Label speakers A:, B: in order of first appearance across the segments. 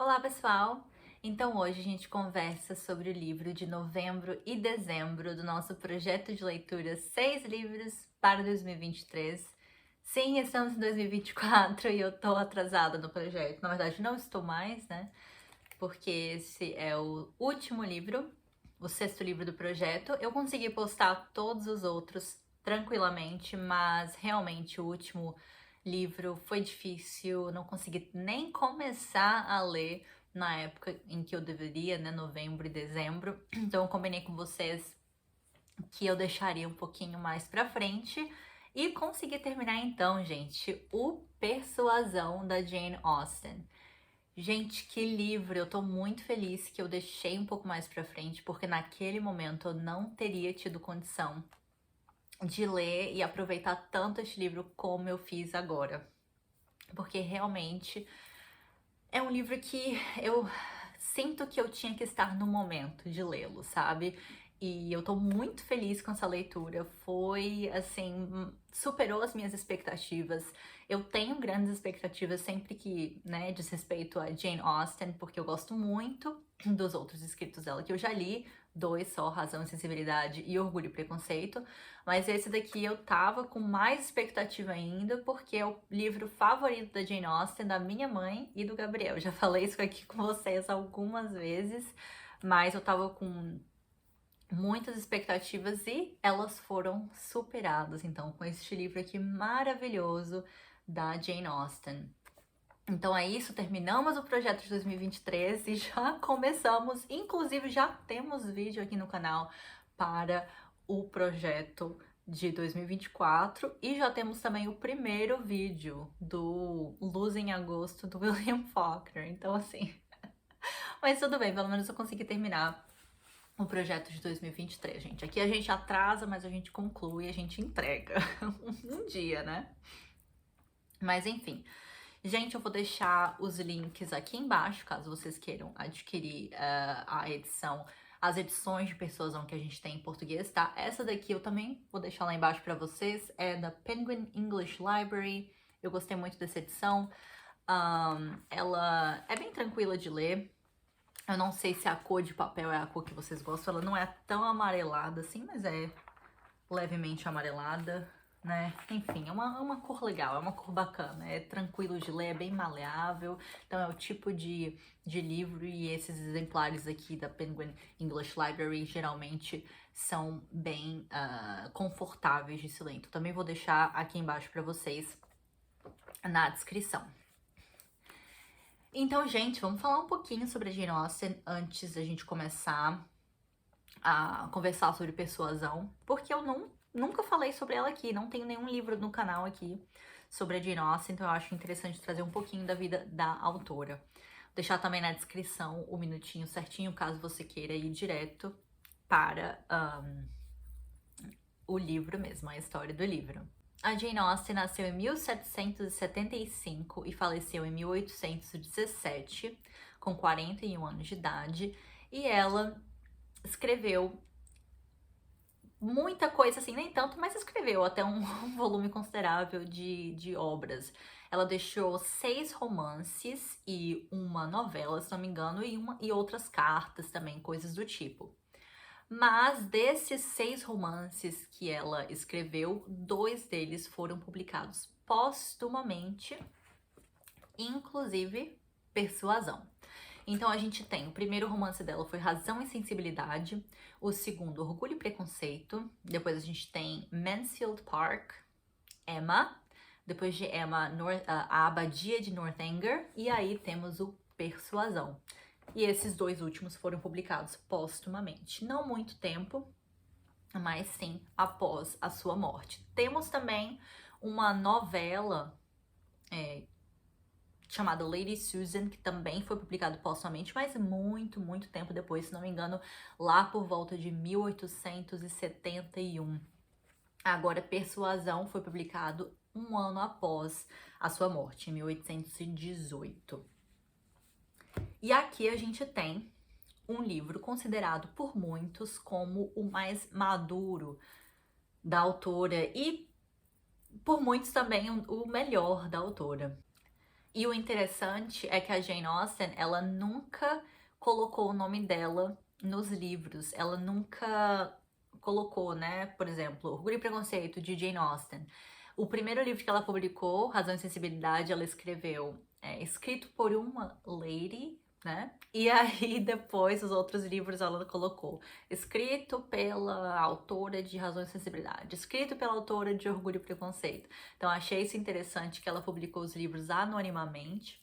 A: Olá, pessoal! Então, hoje a gente conversa sobre o livro de novembro e dezembro do nosso projeto de leitura 6 livros para 2023. Sim, estamos em 2024 e eu tô atrasada no projeto. Na verdade, não estou mais, né? Porque esse é o último livro, o sexto livro do projeto. Eu consegui postar todos os outros tranquilamente, mas realmente o último livro foi difícil, não consegui nem começar a ler na época em que eu deveria, né, novembro e dezembro. Então eu combinei com vocês que eu deixaria um pouquinho mais pra frente e consegui terminar então, gente, o Persuasão da Jane Austen. Gente, que livro! Eu tô muito feliz que eu deixei um pouco mais pra frente, porque naquele momento eu não teria tido condição de ler e aproveitar tanto este livro como eu fiz agora. Porque realmente é um livro que eu sinto que eu tinha que estar no momento de lê-lo, sabe? E eu tô muito feliz com essa leitura. Foi, assim, superou as minhas expectativas. Eu tenho grandes expectativas sempre que, né, diz respeito a Jane Austen, porque eu gosto muito dos outros escritos dela que eu já li, dois só, Razão e Sensibilidade e Orgulho e Preconceito. Mas esse daqui eu tava com mais expectativa ainda, porque é o livro favorito da Jane Austen, da minha mãe e do Gabriel. Já falei isso aqui com vocês algumas vezes, mas eu tava com muitas expectativas e elas foram superadas, então, com este livro aqui maravilhoso da Jane Austen. Então é isso, terminamos o projeto de 2023 e já começamos, inclusive já temos vídeo aqui no canal para o projeto de 2024 e já temos também o primeiro vídeo do Luz em Agosto do William Faulkner, então assim, mas tudo bem, pelo menos eu consegui terminar o projeto de 2023, gente. Aqui a gente atrasa, mas a gente conclui, a gente entrega um dia, né? Mas enfim, gente, eu vou deixar os links aqui embaixo, caso vocês queiram adquirir a edição, as edições de Persuasão que a gente tem em português, tá? Essa daqui eu também vou deixar lá embaixo pra vocês, é da Penguin English Library. Eu gostei muito dessa edição. Ela é bem tranquila de ler. Eu não sei se a cor de papel é a cor que vocês gostam. Ela não é tão amarelada assim, mas é levemente amarelada, né? Enfim, é uma cor legal, é uma cor bacana, é tranquilo de ler, é bem maleável. Então é o tipo de livro, e esses exemplares aqui da Penguin English Library geralmente são bem confortáveis de se ler. Então também vou deixar aqui embaixo para vocês na descrição. Então, gente, vamos falar um pouquinho sobre a Jane Austen antes da gente começar a conversar sobre Persuasão, porque eu nunca falei sobre ela aqui, não tenho nenhum livro no canal aqui sobre a Jane Austen, então eu acho interessante trazer um pouquinho da vida da autora. Vou deixar também na descrição o minutinho certinho, caso você queira ir direto para o livro mesmo, a história do livro. A Jane Austen nasceu em 1775 e faleceu em 1817, com 41 anos de idade, e ela escreveu muita coisa, assim, nem tanto, mas escreveu até um volume considerável de obras. Ela deixou 6 romances e uma novela, se não me engano, e outras cartas também, coisas do tipo. Mas desses 6 romances que ela escreveu, 2 deles foram publicados póstumamente, inclusive Persuasão. Então a gente tem, o primeiro romance dela foi Razão e Sensibilidade, o segundo Orgulho e Preconceito, depois a gente tem Mansfield Park, Emma, depois de Emma, a Abadia de Northanger, e aí temos o Persuasão. E esses 2 últimos foram publicados póstumamente. Não muito tempo, mas sim após a sua morte. Temos também uma novela chamada Lady Susan, que também foi publicado póstumamente, mas muito tempo depois, se não me engano, lá por volta de 1871. Agora, Persuasão foi publicado um ano após a sua morte, em 1818. E aqui a gente tem um livro considerado por muitos como o mais maduro da autora e por muitos também o melhor da autora. E o interessante é que a Jane Austen, ela nunca colocou o nome dela nos livros. Ela nunca colocou, né? Por exemplo, Orgulho e Preconceito, de Jane Austen. O primeiro livro que ela publicou, Razão e Sensibilidade, ela escreveu escrito por uma lady, né? E aí depois os outros livros ela colocou escrito pela autora de Razão e Sensibilidade, escrito pela autora de Orgulho e Preconceito. Então achei isso interessante que ela publicou os livros anonimamente,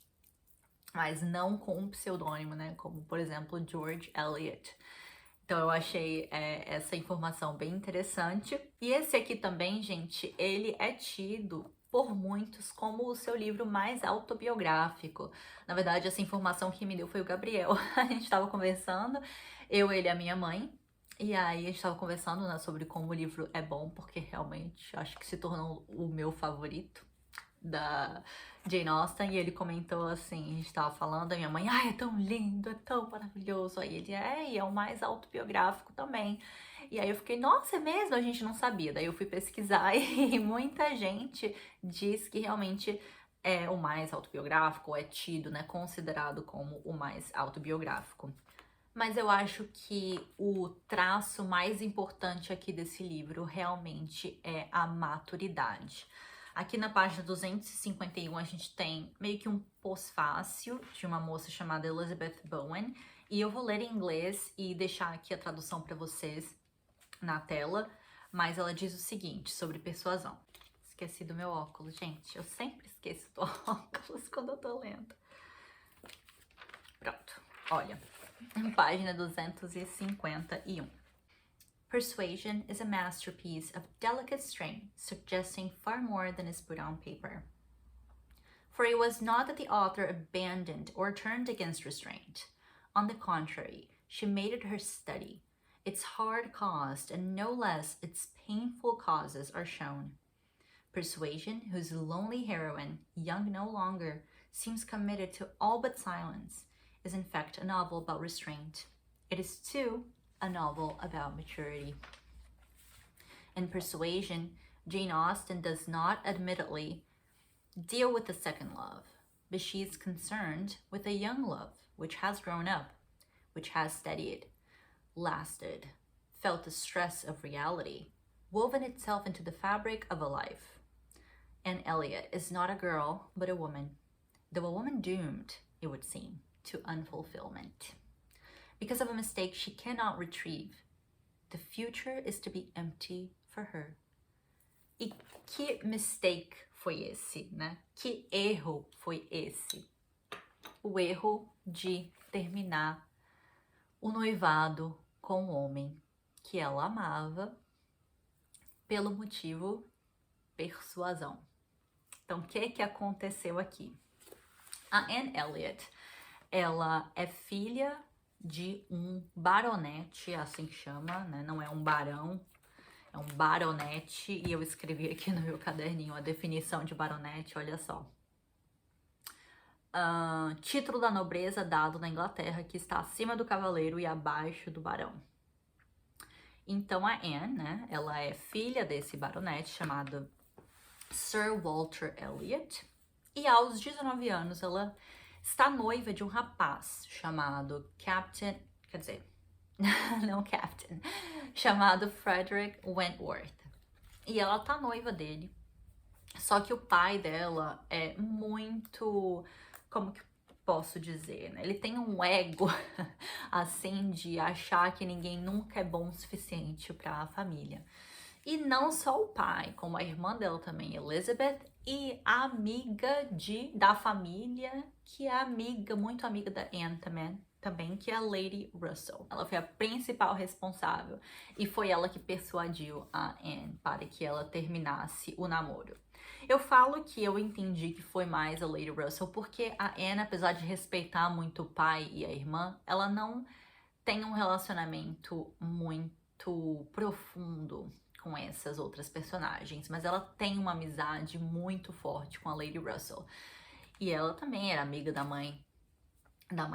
A: mas não com um pseudônimo, né? Como por exemplo George Eliot. Então eu achei essa informação bem interessante. E esse aqui também, gente, ele é tido por muitos como o seu livro mais autobiográfico. Na verdade, essa informação que me deu foi o Gabriel. A gente estava conversando, ele e a minha mãe. E aí a gente estava conversando, né, sobre como o livro é bom, porque realmente acho que se tornou o meu favorito da Jane Austen. E ele comentou assim, a gente tava falando, a minha mãe, ai, é tão lindo, é tão maravilhoso. Aí ele, e é o mais autobiográfico também. E aí eu fiquei, nossa, é mesmo? A gente não sabia. Daí eu fui pesquisar e muita gente diz que realmente é o mais autobiográfico, ou é tido, né, considerado como o mais autobiográfico. Mas eu acho que o traço mais importante aqui desse livro realmente é a maturidade. Aqui na página 251 a gente tem meio que um pós-fácil de uma moça chamada Elizabeth Bowen. E eu vou ler em inglês e deixar aqui a tradução para vocês na tela. Mas ela diz o seguinte sobre persuasão. Esqueci do meu óculos, gente. Eu sempre esqueço do óculos quando eu tô lendo. Pronto, olha. Página 251. Persuasion is a masterpiece of delicate strength, suggesting far more than is put on paper. For it was not that the author abandoned or turned against restraint. On the contrary, she made it her study. Its hard cost and no less its painful causes are shown. Persuasion, whose lonely heroine, young no longer, seems committed to all but silence, is in fact a novel about restraint. It is, too, a novel about maturity. In Persuasion, Jane Austen does not admittedly deal with the second love, but she is concerned with a young love which has grown up, which has steadied, lasted, felt the stress of reality, woven itself into the fabric of a life. Anne Elliot is not a girl, but a woman, though a woman doomed, it would seem, to unfulfillment. Because of a mistake she cannot retrieve, the future is to be empty for her. E que mistake foi esse, né? Que erro foi esse? O erro de terminar o noivado com um homem que ela amava pelo motivo persuasão. Então, o que aconteceu aqui? A Anne Elliot, ela é filha de um baronete, assim que chama, né? Não é um barão, é um baronete. E eu escrevi aqui no meu caderninho a definição de baronete, olha só. Título da nobreza dado na Inglaterra que está acima do cavaleiro e abaixo do barão. Então a Anne, né? Ela é filha desse baronete chamado Sir Walter Elliot. E aos 19 anos ela está noiva de um rapaz chamado chamado Frederick Wentworth. E ela tá noiva dele. Só que o pai dela é muito, como que posso dizer, né? Ele tem um ego, assim, de achar que ninguém nunca é bom o suficiente para a família. E não só o pai, como a irmã dela também, Elizabeth, e a amiga da família, que é muito amiga da Anne também, que é a Lady Russell. Ela foi a principal responsável e foi ela que persuadiu a Anne para que ela terminasse o namoro. Eu falo que eu entendi que foi mais a Lady Russell porque a Anne, apesar de respeitar muito o pai e a irmã, ela não tem um relacionamento muito profundo com essas outras personagens, mas ela tem uma amizade muito forte com a Lady Russell. E ela também era amiga da mãe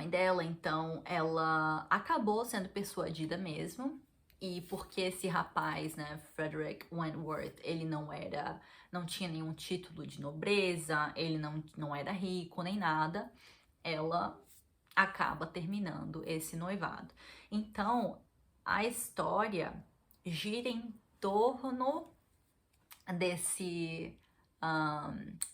A: dela, então ela acabou sendo persuadida mesmo. e porque esse rapaz, né, Frederick Wentworth, ele não tinha nenhum título de nobreza, ele não era rico nem nada, ela acaba terminando esse noivado. Então, a história gira em torno desse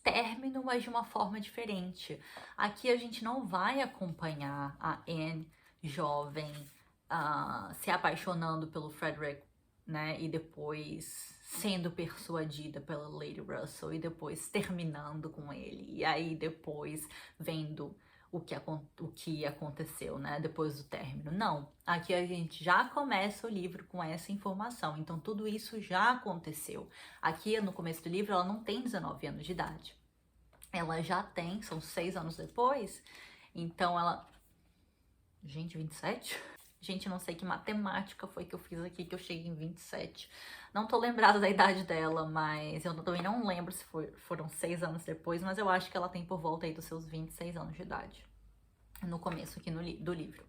A: término, mas de uma forma diferente. Aqui a gente não vai acompanhar a Anne jovem se apaixonando pelo Frederick, né, e depois sendo persuadida pela Lady Russell e depois terminando com ele, e aí depois vendo o que aconteceu, né, depois do término. Não, aqui a gente já começa o livro com essa informação, então tudo isso já aconteceu. Aqui no começo do livro ela não tem 19 anos de idade, ela já tem, são 6 anos depois, então ela... Gente, 27? Gente, não sei que matemática foi que eu fiz aqui que eu cheguei em 27. Não tô lembrada da idade dela, mas eu também não lembro se foram 6 anos depois, mas eu acho que ela tem por volta aí dos seus 26 anos de idade. No começo aqui do livro.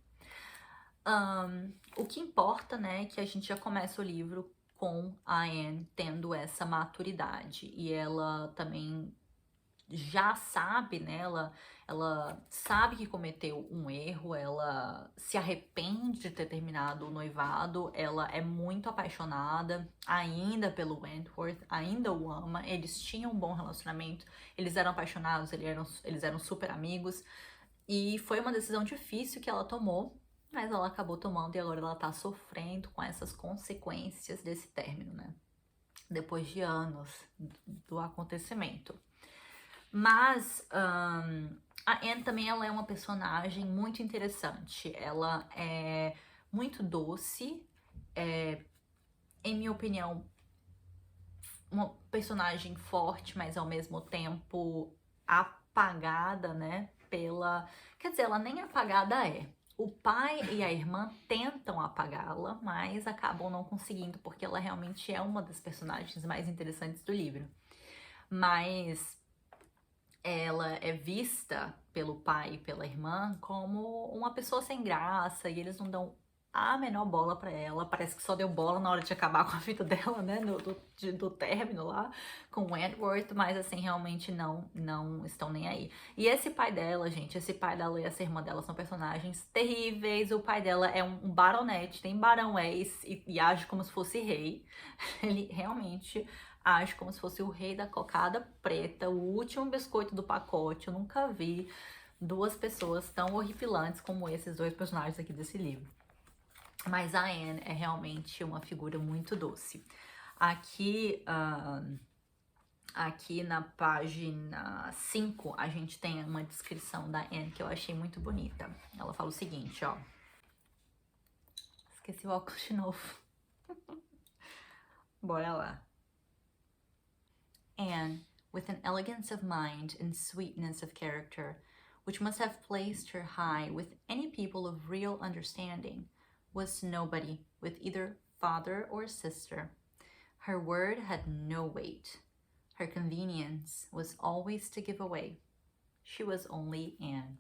A: O que importa, né, é que a gente já começa o livro com a Anne tendo essa maturidade. E ela também já sabe, né, ela sabe que cometeu um erro, ela se arrepende de ter terminado o noivado, ela é muito apaixonada ainda pelo Wentworth, ainda o ama, eles tinham um bom relacionamento, eles eram apaixonados, eles eram super amigos, e foi uma decisão difícil que ela tomou, mas ela acabou tomando e agora ela tá sofrendo com essas consequências desse término, né, depois de anos do acontecimento. Mas a Anne também ela é uma personagem muito interessante. Ela é muito doce, em minha opinião, uma personagem forte, mas ao mesmo tempo apagada, né? Quer dizer, ela nem apagada é. O pai e a irmã tentam apagá-la, mas acabam não conseguindo, porque ela realmente é uma das personagens mais interessantes do livro. Mas ela é vista pelo pai e pela irmã como uma pessoa sem graça e eles não dão a menor bola pra ela. Parece que só deu bola na hora de acabar com a vida dela, né, do término lá com o Wentworth, mas assim, realmente não estão nem aí. E esse pai dela, gente, esse pai dela e essa irmã dela são personagens terríveis. O pai dela é um baronete, tem barão-ex e age como se fosse rei. Ele realmente age como se fosse o rei da cocada preta, o último biscoito do pacote. Eu nunca vi duas pessoas tão horripilantes como esses dois personagens aqui desse livro. Mas a Anne é realmente uma figura muito doce. Aqui, aqui na página 5, a gente tem uma descrição da Anne que eu achei muito bonita. Ela fala o seguinte, ó. Esqueci o óculos de novo. Bora lá. Anne, with an elegance of mind and sweetness of character, which must have placed her high with any people of real understanding, was nobody with either father or sister. Her word had no weight. Her convenience was always to give away. She was only Anne.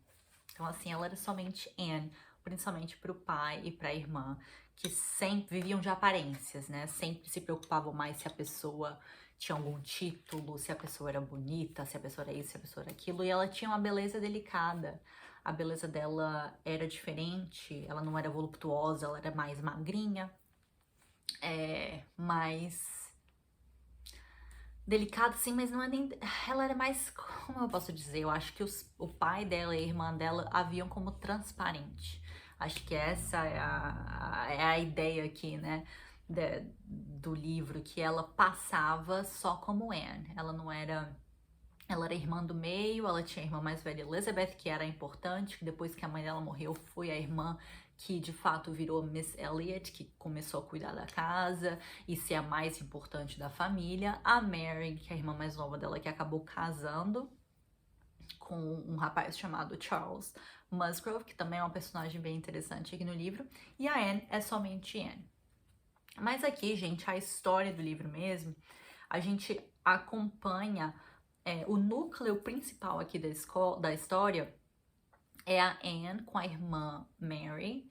A: Então, assim, ela era somente Anne, principalmente para o pai e para a irmã, que sempre viviam de aparências, né? Sempre se preocupavam mais se a pessoa tinha algum título, se a pessoa era bonita, se a pessoa era isso, se a pessoa era aquilo. E ela tinha uma beleza delicada. A beleza dela era diferente, ela não era voluptuosa, ela era mais magrinha, mais delicada, sim, mas não é nem... Ela era mais, como eu posso dizer, eu acho que o pai dela e a irmã dela a viam como transparente. Acho que essa é a ideia aqui, né, do livro, que ela passava só como Anne. Ela não era... Ela era irmã do meio, ela tinha a irmã mais velha, Elizabeth, que era importante, que depois que a mãe dela morreu, foi a irmã que de fato virou Miss Elliot, que começou a cuidar da casa e ser a mais importante da família. A Mary, que é a irmã mais nova dela, que acabou casando com um rapaz chamado Charles Musgrove, que também é uma personagem bem interessante aqui no livro. E a Anne é somente Anne. Mas aqui, gente, a história do livro mesmo, a gente acompanha... o núcleo principal aqui da história é a Anne com a irmã Mary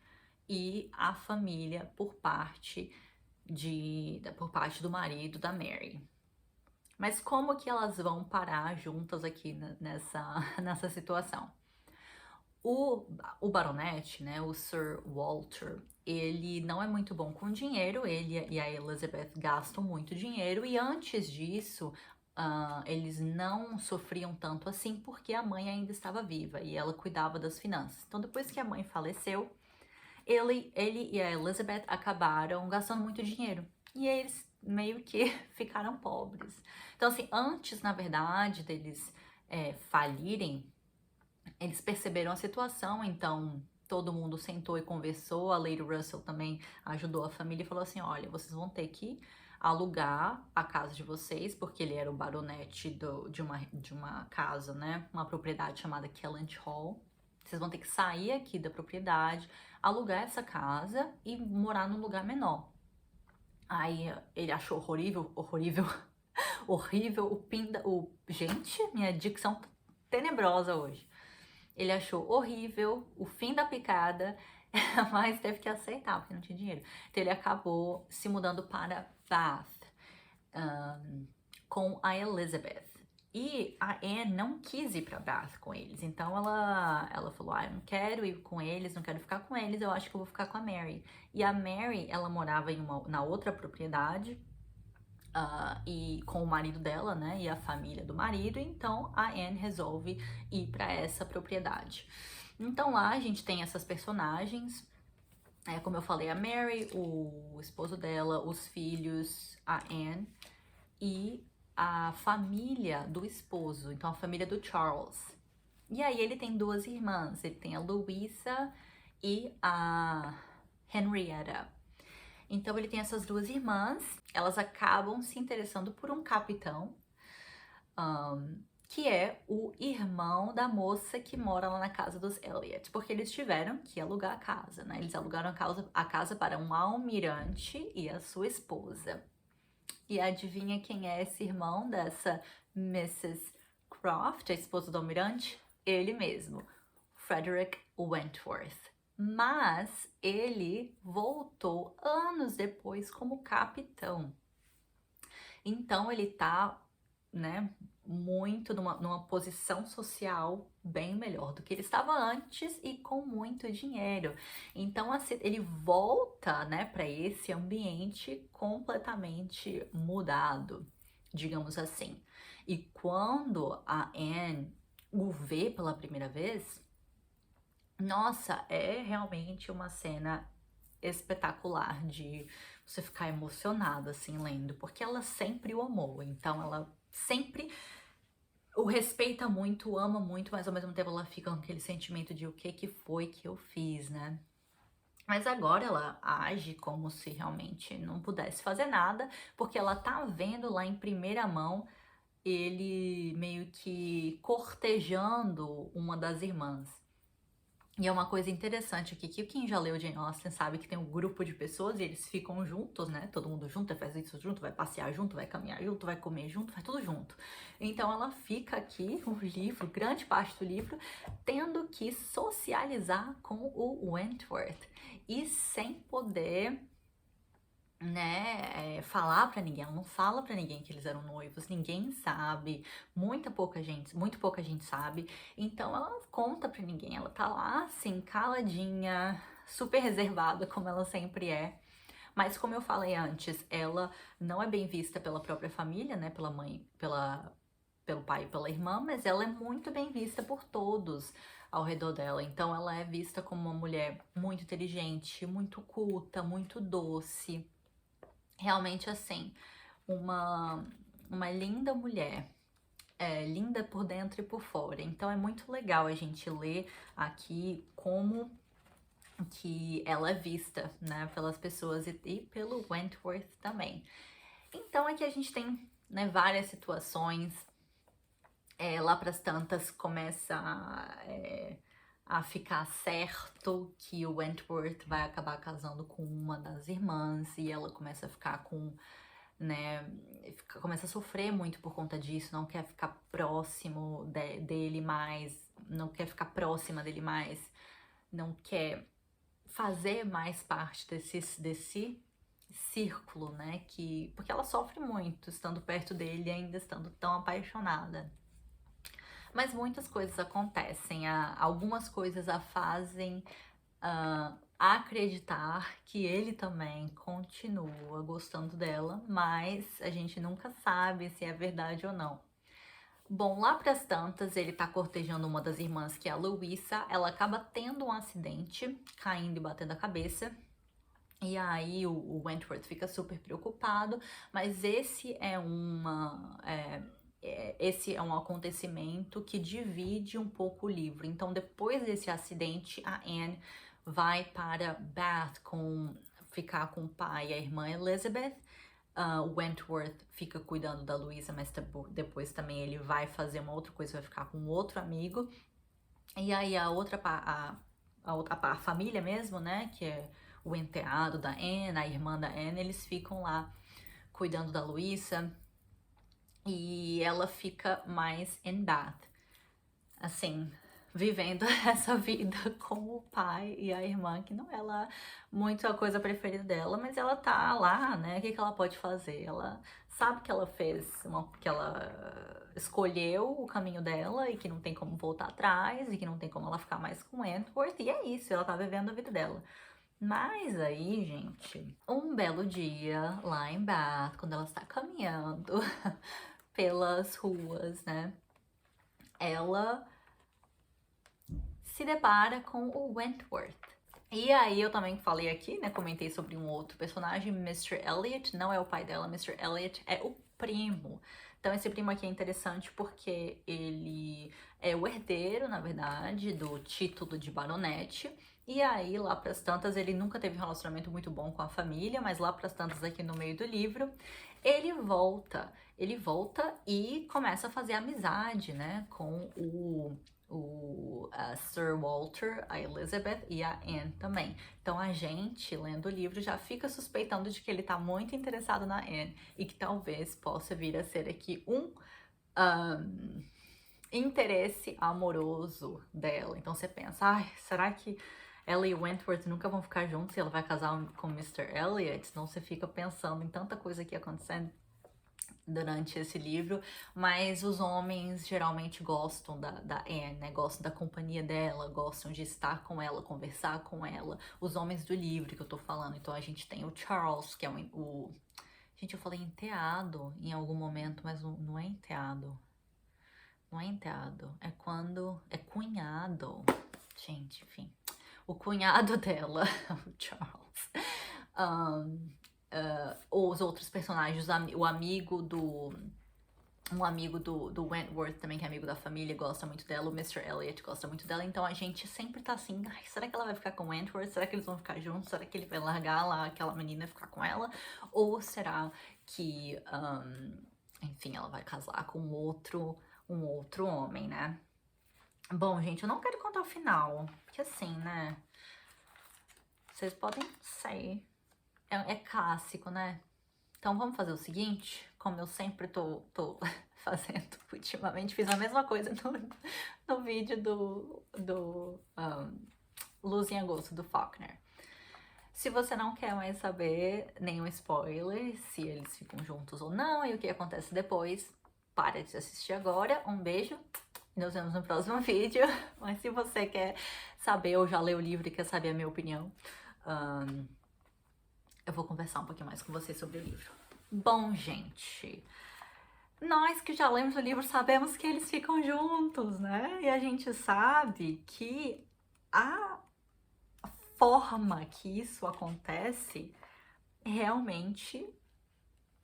A: e a família por parte do marido da Mary. Mas como que elas vão parar juntas aqui nessa situação? O baronete, né, o Sir Walter, ele não é muito bom com dinheiro, ele e a Elizabeth gastam muito dinheiro, e antes disso, eles não sofriam tanto assim porque a mãe ainda estava viva e ela cuidava das finanças. Então, depois que a mãe faleceu, ele e a Elizabeth acabaram gastando muito dinheiro. E eles meio que ficaram pobres. Então, assim, antes, na verdade, deles falirem, eles perceberam a situação, então todo mundo sentou e conversou. A Lady Russell também ajudou a família e falou assim: olha, vocês vão ter que alugar a casa de vocês, porque ele era o baronete de uma casa, né? Uma propriedade chamada Kellynch Hall. Vocês vão ter que sair aqui da propriedade, alugar essa casa e morar num lugar menor. Aí ele achou horrível, Gente, minha dicção tá tenebrosa hoje. Ele achou horrível, o fim da picada, mas teve que aceitar, porque não tinha dinheiro. Então ele acabou se mudando para Bath, com a Elizabeth. E a Anne não quis ir para Bath com eles, então ela falou: eu não quero ir com eles, não quero ficar com eles, eu acho que eu vou ficar com a Mary. E a Mary, ela morava na outra propriedade, e com o marido dela, né, e a família do marido, então a Anne resolve ir para essa propriedade. Então lá a gente tem essas personagens, como eu falei, a Mary, o esposo dela, os filhos, a Anne e a família do esposo, então a família do Charles. E aí ele tem duas irmãs, ele tem a Louisa e a Henrietta. Então ele tem essas duas irmãs, elas acabam se interessando por um capitão, que é o irmão da moça que mora lá na casa dos Elliot, porque eles tiveram que alugar a casa, né? Eles alugaram a casa para um almirante e a sua esposa. E adivinha quem é esse irmão dessa Mrs. Croft, a esposa do almirante? Ele mesmo, Frederick Wentworth. Mas ele voltou anos depois como capitão. Então ele tá, né, muito numa posição social bem melhor do que ele estava antes e com muito dinheiro. Então ele volta, né, para esse ambiente completamente mudado, digamos assim. E quando a Anne o vê pela primeira vez, nossa, é realmente uma cena espetacular de você ficar emocionado assim lendo, porque ela sempre o amou, então ela sempre o respeita muito, ama muito, mas ao mesmo tempo ela fica com aquele sentimento de o que foi que eu fiz, né? Mas agora ela age como se realmente não pudesse fazer nada, porque ela tá vendo lá em primeira mão ele meio que cortejando uma das irmãs. E é uma coisa interessante aqui, que quem já leu Jane Austen sabe que tem um grupo de pessoas e eles ficam juntos, né? Todo mundo junto, faz isso junto, vai passear junto, vai caminhar junto, vai comer junto, vai tudo junto. Então ela fica aqui, o livro, grande parte do livro, tendo que socializar com o Wentworth. E sem poder, né, falar pra ninguém. Ela não fala pra ninguém que eles eram noivos, ninguém sabe, muito pouca gente sabe. Então ela não conta pra ninguém, ela tá lá assim, caladinha, super reservada, como ela sempre é. Mas como eu falei antes, ela não é bem vista pela própria família, né, pela mãe, pelo pai e pela irmã, mas ela é muito bem vista por todos ao redor dela. Então ela é vista como uma mulher muito inteligente, muito culta, muito doce. Realmente assim, uma linda mulher, linda por dentro e por fora. Então é muito legal a gente ler aqui como que ela é vista, né, pelas pessoas e pelo Wentworth também. Então aqui a gente tem, né, várias situações. Lá pras tantas começa a ficar certo que o Wentworth vai acabar casando com uma das irmãs e ela começa a ficar com, né, começa a sofrer muito por conta disso, não quer ficar próximo dele mais, não quer ficar próxima dele mais, não quer fazer mais parte desse círculo, né? Porque ela sofre muito estando perto dele e ainda estando tão apaixonada. Mas muitas coisas acontecem, algumas coisas a fazem acreditar que ele também continua gostando dela, mas a gente nunca sabe se é verdade ou não. Bom, lá pras tantas, ele tá cortejando uma das irmãs, que é a Louisa. Ela acaba tendo um acidente, caindo e batendo a cabeça. E aí o Wentworth fica super preocupado, mas esse é um acontecimento que divide um pouco o livro. Então, depois desse acidente, a Anne vai para Bath ficar com o pai e a irmã Elizabeth. O Wentworth fica cuidando da Louisa, mas depois também ele vai fazer uma outra coisa, vai ficar com outro amigo. E aí a família mesmo, né, que é o enteado da Anne, a irmã da Anne, eles ficam lá cuidando da Louisa e ela fica mais em Bath, assim, vivendo essa vida com o pai e a irmã, que não é lá muito a coisa preferida dela, mas ela tá lá, né? O que ela pode fazer? Ela sabe que ela que ela escolheu o caminho dela e que não tem como voltar atrás e que não tem como ela ficar mais com Wentworth, e é isso, ela tá vivendo a vida dela. Mas aí, gente, um belo dia lá em Bath, quando ela está caminhando pelas ruas, né? Ela se depara com o Wentworth. E aí eu também falei aqui, né, comentei sobre um outro personagem, Mr. Elliot, não é o pai dela, Mr. Elliot é o primo. Então esse primo aqui é interessante porque ele é o herdeiro, na verdade, do título de baronete. E aí, lá pras tantas, ele nunca teve um relacionamento muito bom com a família, mas lá pras tantas, aqui no meio do livro, ele volta e começa a fazer amizade, né, com o Sir Walter, a Elizabeth e a Anne também. Então a gente, lendo o livro, já fica suspeitando de que ele tá muito interessado na Anne e que talvez possa vir a ser aqui um interesse amoroso dela. Então você pensa, ai, será que ela e Wentworth nunca vão ficar juntos e ela vai casar com o Mr. Elliot? Então você fica pensando em tanta coisa aqui acontecendo durante esse livro, mas os homens geralmente gostam da Anne, né? Gostam da companhia dela, gostam de estar com ela, conversar com ela. Os homens do livro que eu tô falando. Então a gente tem o Charles, que é Gente, eu falei enteado em algum momento, mas não é enteado. Não é enteado, é quando é cunhado. Gente, enfim. O cunhado dela, o Charles. Os outros personagens, o amigo do... Um amigo do Wentworth também, que é amigo da família, gosta muito dela. O Mr. Elliot gosta muito dela. Então a gente sempre tá assim, ai, será que ela vai ficar com o Wentworth? Será que eles vão ficar juntos? Será que ele vai largar lá aquela menina e ficar com ela? Ou será que, enfim, ela vai casar com um outro homem, né? Bom, gente, eu não quero contar o final, porque assim, né? Vocês podem sei. É clássico, né? Então vamos fazer o seguinte, como eu sempre tô fazendo ultimamente, fiz a mesma coisa no vídeo do Luz em Agosto, do Faulkner. Se você não quer mais saber nenhum spoiler, se eles ficam juntos ou não e o que acontece depois, para de assistir agora. Um beijo, nos vemos no próximo vídeo. Mas se você quer saber ou já leu o livro e quer saber a minha opinião, eu vou conversar um pouquinho mais com vocês sobre o livro. Bom, gente, nós que já lemos o livro sabemos que eles ficam juntos, né? E a gente sabe que a forma que isso acontece realmente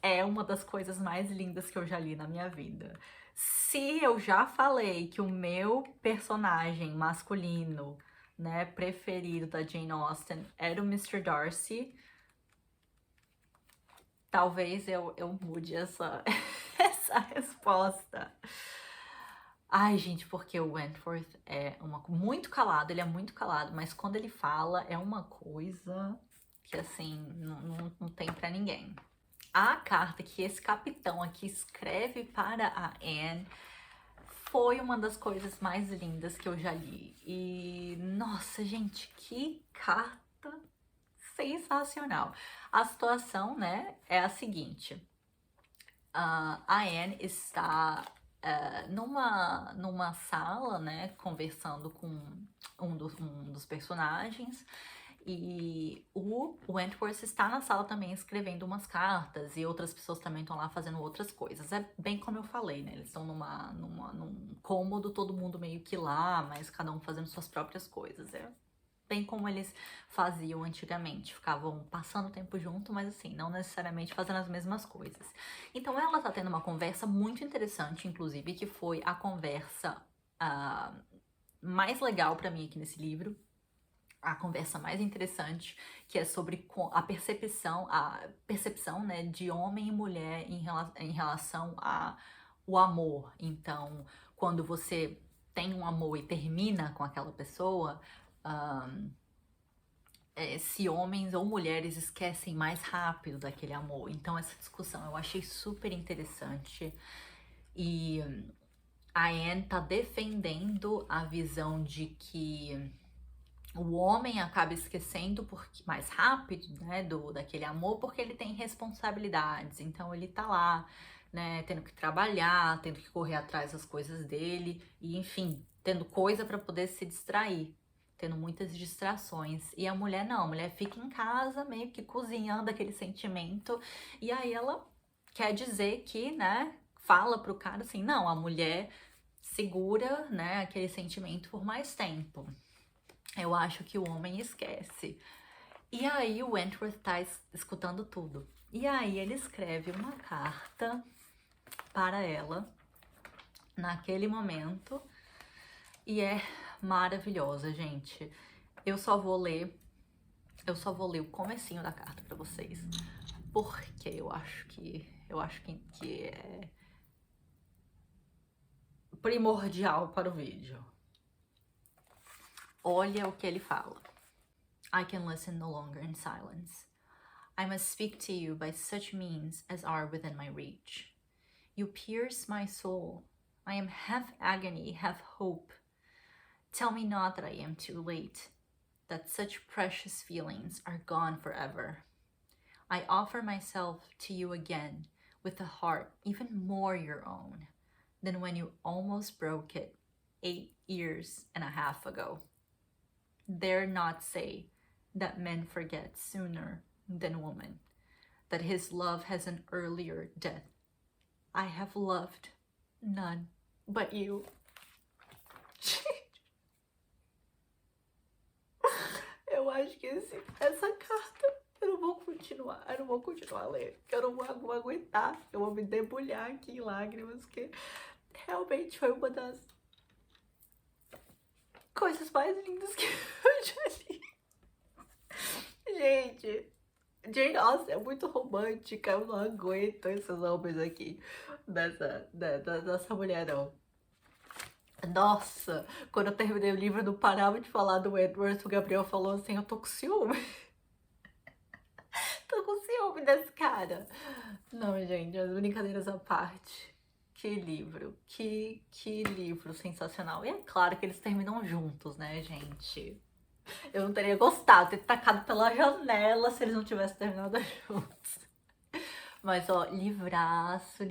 A: é uma das coisas mais lindas que eu já li na minha vida. Se eu já falei que o meu personagem masculino, né, preferido da Jane Austen era o Mr. Darcy, talvez eu mude essa resposta. Ai, gente, porque o Wentworth é muito calado, ele é muito calado, mas quando ele fala é uma coisa que, assim, não tem pra ninguém. A carta que esse capitão aqui escreve para a Anne foi uma das coisas mais lindas que eu já li. E, nossa, gente, que carta sensacional. A situação, né, é a seguinte. A Anne está numa sala, né, conversando com um dos personagens, e o Wentworth está na sala também escrevendo umas cartas, e outras pessoas também estão lá fazendo outras coisas. É bem como eu falei, né, eles estão num cômodo, todo mundo meio que lá, mas cada um fazendo suas próprias coisas. É bem como eles faziam antigamente, ficavam passando tempo junto, mas assim, não necessariamente fazendo as mesmas coisas. Então ela tá tendo uma conversa muito interessante, inclusive, que foi a conversa mais legal pra mim aqui nesse livro, a conversa mais interessante, que é sobre a percepção, né, de homem e mulher em relação ao amor. Então, quando você tem um amor e termina com aquela pessoa, se homens ou mulheres esquecem mais rápido daquele amor. Então essa discussão eu achei super interessante. E a Anne tá defendendo a visão de que o homem acaba esquecendo mais rápido, né, daquele amor, porque ele tem responsabilidades. Então ele tá lá, né, tendo que trabalhar, tendo que correr atrás das coisas dele, e enfim, tendo coisa para poder se distrair, tendo muitas distrações. E a mulher não, a mulher fica em casa meio que cozinhando aquele sentimento, e aí ela quer dizer que, né, fala pro cara assim, não, a mulher segura, né, aquele sentimento por mais tempo. Eu acho que o homem esquece. E aí o Wentworth tá escutando tudo. E aí ele escreve uma carta para ela naquele momento e é maravilhosa, gente. Eu só vou ler o comecinho da carta para vocês, porque eu acho que é primordial para o vídeo. Olha o que ele fala. I can listen no longer in silence. I must speak to you by such means as are within my reach. You pierce my soul. I am half agony, half hope. Tell me not that I am too late, that such precious feelings are gone forever. I offer myself to you again with a heart even more your own than when you almost broke it 8 years and a half ago. Dare not say that men forget sooner than women, that his love has an earlier death. I have loved none but you. Eu acho que essa carta eu não vou continuar a ler, eu não vou aguentar, eu vou me debulhar aqui em lágrimas, porque realmente foi uma das coisas mais lindas que eu já li. Gente, Jane Austen é muito romântica, eu não aguento esses homens aqui dessa mulher, não. Nossa, quando eu terminei o livro, eu não parava de falar do Edward, o Gabriel falou assim, eu tô com ciúme. Tô com ciúme desse cara. Não, gente, as brincadeiras à parte. Que livro, que livro sensacional. E é claro que eles terminam juntos, né, gente? Eu não teria gostado de ter tacado pela janela se eles não tivessem terminado juntos. Mas, ó, livraço,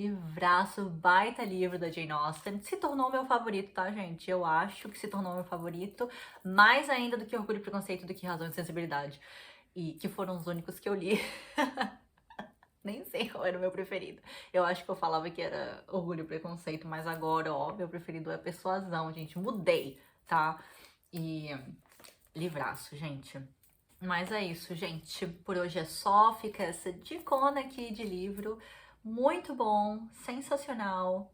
A: baita livro da Jane Austen. Se tornou meu favorito, tá, gente? Eu acho que se tornou meu favorito. Mais ainda do que Orgulho e Preconceito, do que Razão e Sensibilidade. E que foram os únicos que eu li. Nem sei qual era o meu preferido. Eu acho que eu falava que era Orgulho e Preconceito, mas agora, ó, meu preferido é Persuasão, gente. Mudei, tá? E livraço, gente. Mas é isso, gente. Por hoje é só. Fica essa dicona aqui de livro. Muito bom, sensacional.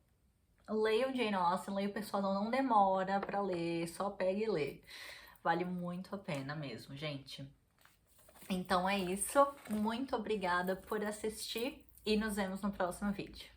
A: Leiam Jane Austen, leiam Persuasão, não demora pra ler, só pega e lê. Vale muito a pena mesmo, gente. Então é isso. Muito obrigada por assistir e nos vemos no próximo vídeo.